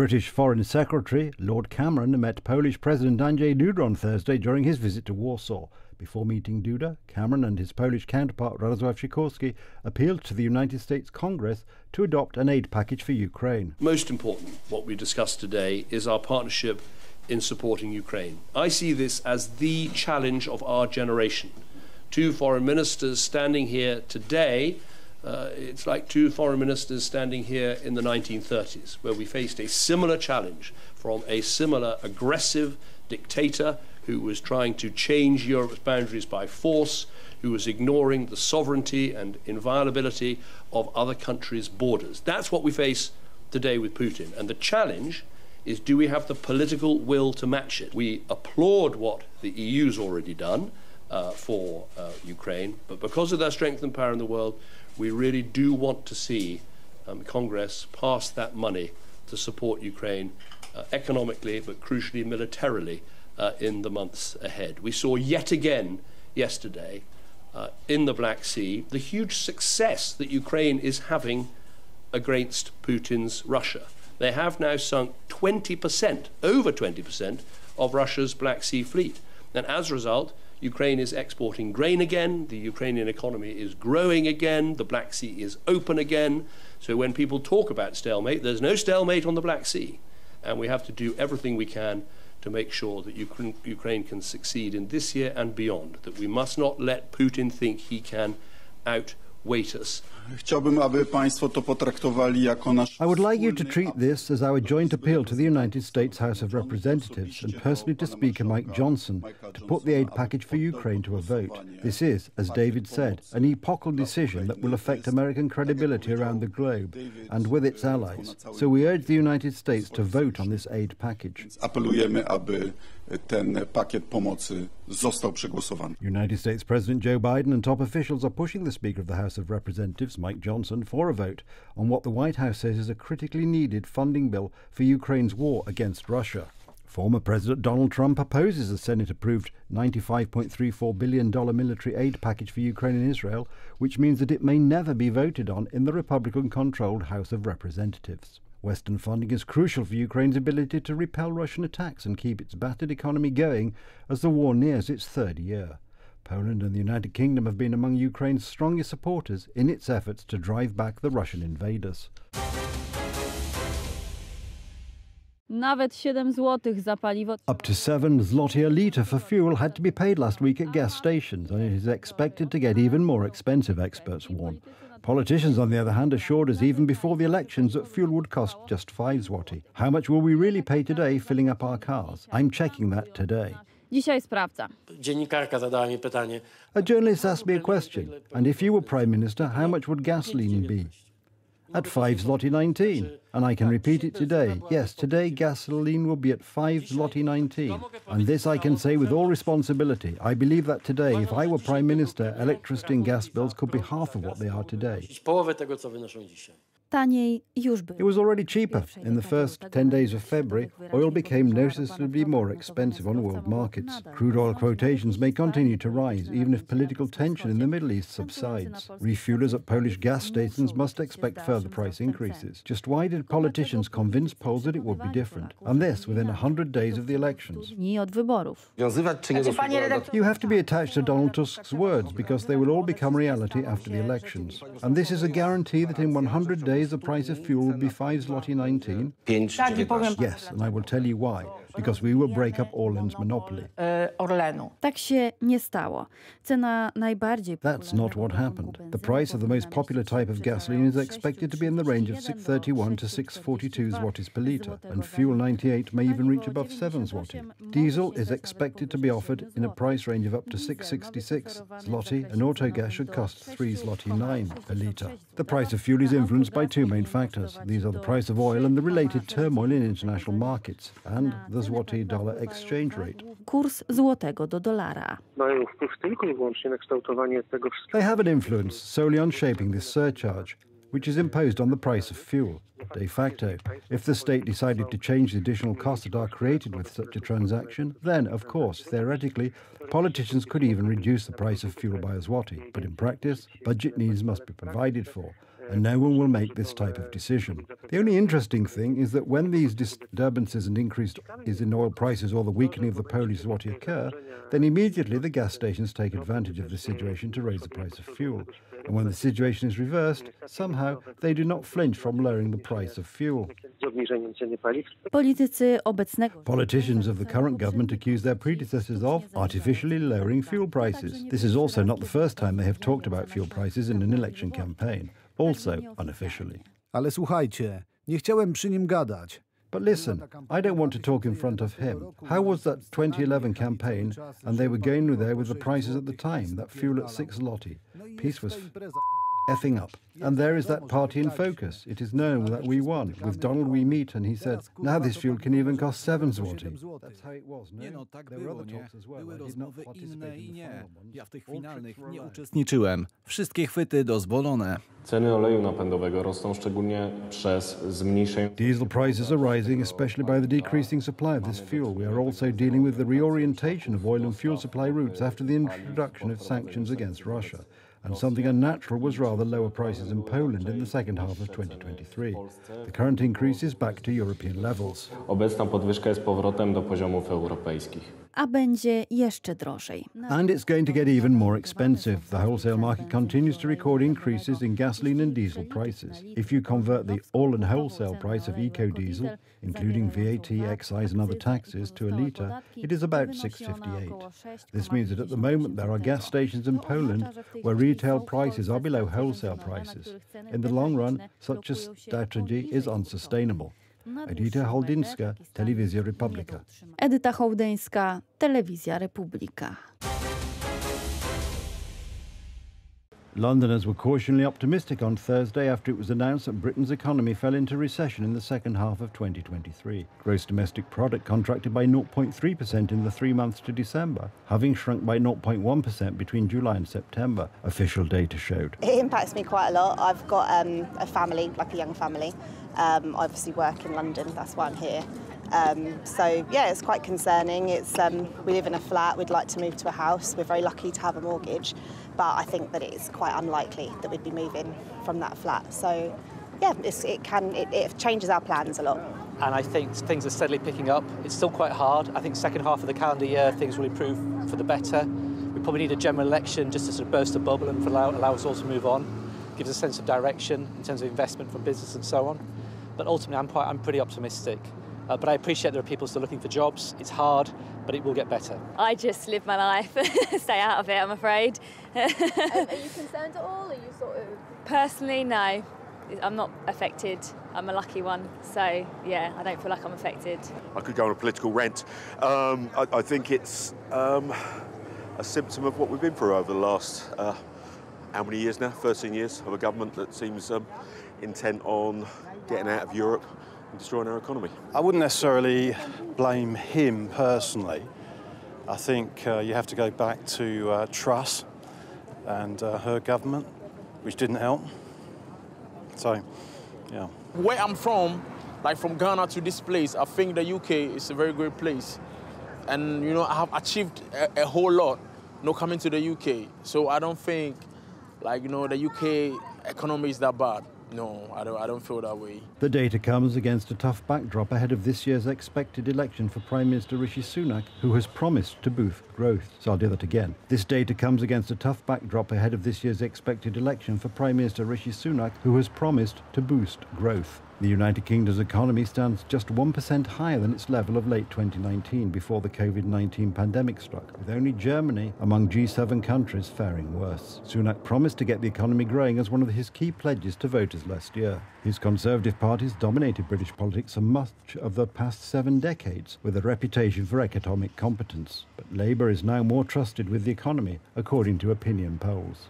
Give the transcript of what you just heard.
British Foreign Secretary, Lord Cameron, met Polish President Andrzej Duda on Thursday during his visit to Warsaw. Before meeting Duda, Cameron and his Polish counterpart Radosław Sikorski appealed to the United States Congress to adopt an aid package for Ukraine. Most important, what we discussed today is our partnership in supporting Ukraine. I see this as the challenge of our generation. Two foreign ministers standing here today, it's like two foreign ministers standing here in the 1930s, where we faced a similar challenge from a similar aggressive dictator who was trying to change Europe's boundaries by force, who was ignoring the sovereignty and inviolability of other countries' borders. That's what we face today with Putin. And the challenge is, do we have the political will to match it? We applaud what the EU's already done for Ukraine, but because of their strength and power in the world, we really do want to see Congress pass that money to support Ukraine economically, but crucially militarily in the months ahead. We saw yet again yesterday in the Black Sea the huge success that Ukraine is having against Putin's Russia. They have now sunk 20%, over 20% of Russia's Black Sea fleet. And as a result, Ukraine is exporting grain again, the Ukrainian economy is growing again, the Black Sea is open again. So when people talk about stalemate, there's no stalemate on the Black Sea. And we have to do everything we can to make sure that Ukraine can succeed in this year and beyond, that we must not let Putin think he can outweight us. I would like you to treat this as our joint appeal to the United States House of Representatives and personally to Speaker Mike Johnson to put the aid package for Ukraine to a vote. This is, as David said, an epochal decision that will affect American credibility around the globe and with its allies. So we urge the United States to vote on this aid package. United States President Joe Biden and top officials are pushing the Speaker of the House of Representatives, Mike Johnson, for a vote on what the White House says is a critically needed funding bill for Ukraine's war against Russia. Former President Donald Trump opposes the Senate-approved $95.34 billion military aid package for Ukraine and Israel, which means that it may never be voted on in the Republican-controlled House of Representatives. Western funding is crucial for Ukraine's ability to repel Russian attacks and keep its battered economy going as the war nears its third year. Poland and the United Kingdom have been among Ukraine's strongest supporters in its efforts to drive back the Russian invaders. Nawet 7 złotych za paliwo. Up to 7 zloty a litre for fuel had to be paid last week at gas stations, and it is expected to get even more expensive, experts warn. Politicians, on the other hand, assured us even before the elections that fuel would cost just 5 zloty. How much will we really pay today filling up our cars? I'm checking that today. Dzisiaj sprawdzam. Dziennikarka zadała mi pytanie. A journalist asked me a question, and if you were Prime Minister, how much would gasoline be? At 5 zloty 19. And I can repeat it today. Yes, today gasoline will be at 5 zloty 19. And this I can say with all responsibility. I believe that today, if I were Prime Minister, electricity and gas bills could be half of what they are today. Połowę tego, co wynoszą dzisiaj. Taniej już było. It was already cheaper. In the first 10 days of February, oil became noticeably more expensive on world markets. Crude oil quotations may continue to rise, even if political tension in the Middle East subsides. Refuelers at Polish gas stations must expect further price increases. Just why did politicians convince Poles that it would be different? And this within 100 days of the elections. You have to be attached to Donald Tusk's words because they will all become reality after the elections. And this is a guarantee that in 100 days the price of fuel will be 5 zloty 19? Yes, and I will tell you why. Because we will break up Orlen's monopoly. Tak się nie stało. Cena najbardziej That's not what happened. The price of the most popular type of gasoline is expected to be in the range of 6.31 to 6.42 zlotys per litre, and fuel 98 may even reach above 7 zloty. Diesel is expected to be offered in a price range of up to 6.66 zloty, and autogas should cost 3 zloty 9 per litre. The price of fuel is influenced by two main factors. These are the price of oil and the related turmoil in international markets, and the złoty-dollar exchange rate. Kurs złotego do dolara. They have an influence solely on shaping this surcharge, which is imposed on the price of fuel. De facto, if the state decided to change the additional costs that are created with such a transaction, then, of course, theoretically, politicians could even reduce the price of fuel by a zloty. But in practice, budget needs must be provided for, and no one will make this type of decision. The only interesting thing is that when these disturbances and increases in oil prices or the weakening of the Polish zloty occur, then immediately the gas stations take advantage of the situation to raise the price of fuel. And when the situation is reversed, somehow they do not flinch from lowering the price of fuel. Politicians of the current government accuse their predecessors of artificially lowering fuel prices. This is also not the first time they have talked about fuel prices in an election campaign, also unofficially. Ale słuchajcie, nie chciałem przy nim gadać. But listen, I don't want to talk in front of him. How was that 2011 campaign and they were going there with the prices at the time, that fuel at 6 zloty? Peace was effing up. And there is that party in focus. It is known that we won. With Donald we meet, and he said, now this fuel can even cost 7 zloty. That's how it was, no? There were other talks as well. I did not participate in the final ones. Ja w tych finalnych nie uczestniczyłem. Wszystkie chwyty dozwolone. Ceny oleju napędowego rosną szczególnie przez zmniejszenie. Diesel prices are rising, especially by the decreasing supply of this fuel. We are also dealing with the reorientation of oil and fuel supply routes after the introduction of sanctions against Russia. And something unnatural was rather lower prices in Poland in the second half of 2023. The current increase is back to European levels. Obecna podwyżka jest powrotem do poziomów europejskich. A będzie jeszcze drożej. And it's going to get even more expensive. The wholesale market continues to record increases in gasoline and diesel prices. If you convert the all and wholesale price of eco-diesel, including VAT, excise and other taxes, to a litre, it is about 6.58. This means that at the moment there are gas stations in Poland where retail prices are below wholesale prices. In the long run, such a strategy is unsustainable. Edyta Hołdyńska, Telewizja Republika. Edyta Hołdyńska, Telewizja Republika. Londoners were cautiously optimistic on Thursday after it was announced that Britain's economy fell into recession in the second half of 2023. Gross domestic product contracted by 0.3% in the 3 months to December, having shrunk by 0.1% between July and September, official data showed. It impacts me quite a lot. I've got a family, like a young family. I obviously work in London, that's why I'm here. So yeah, it's quite concerning. We live in a flat, we'd like to move to a house. We're very lucky to have a mortgage, but I think that it's quite unlikely that we'd be moving from that flat. So yeah, it changes our plans a lot. And I think things are steadily picking up. It's still quite hard. I think second half of the calendar year, things will improve for the better. We probably need a general election just to sort of burst a bubble and allow us all to move on. Gives a sense of direction in terms of investment from business and so on. But ultimately, I'm pretty optimistic. But I appreciate there are people still looking for jobs. It's hard, but it will get better. I just live my life, stay out of it, I'm afraid. Are you concerned at all? Are you sort of... Personally, no. I'm not affected. I'm a lucky one. So, yeah, I don't feel like I'm affected. I could go on a political rant. I think it's a symptom of what we've been through over the last, how many years now? 13 years of a government that seems intent on getting out of Europe and destroying our economy. I wouldn't necessarily blame him personally. I think you have to go back to Truss and her government, which didn't help. So, yeah. Where I'm from, like from Ghana to this place, I think the UK is a very great place. And, you know, I have achieved a whole lot, you know, coming to the UK. So I don't think, like, you know, the UK economy is that bad. No, I don't feel that way. The data comes against a tough backdrop ahead of this year's expected election for Prime Minister Rishi Sunak, who has promised to boost growth. So I'll do that again. This data comes against a tough backdrop ahead of this year's expected election for Prime Minister Rishi Sunak, who has promised to boost growth. The United Kingdom's economy stands just 1% higher than its level of late 2019 before the COVID-19 pandemic struck, with only Germany among G7 countries faring worse. Sunak promised to get the economy growing as one of his key pledges to voters last year. His Conservative parties dominated British politics for much of the past 7 decades, with a reputation for economic competence. But Labour is now more trusted with the economy, according to opinion polls.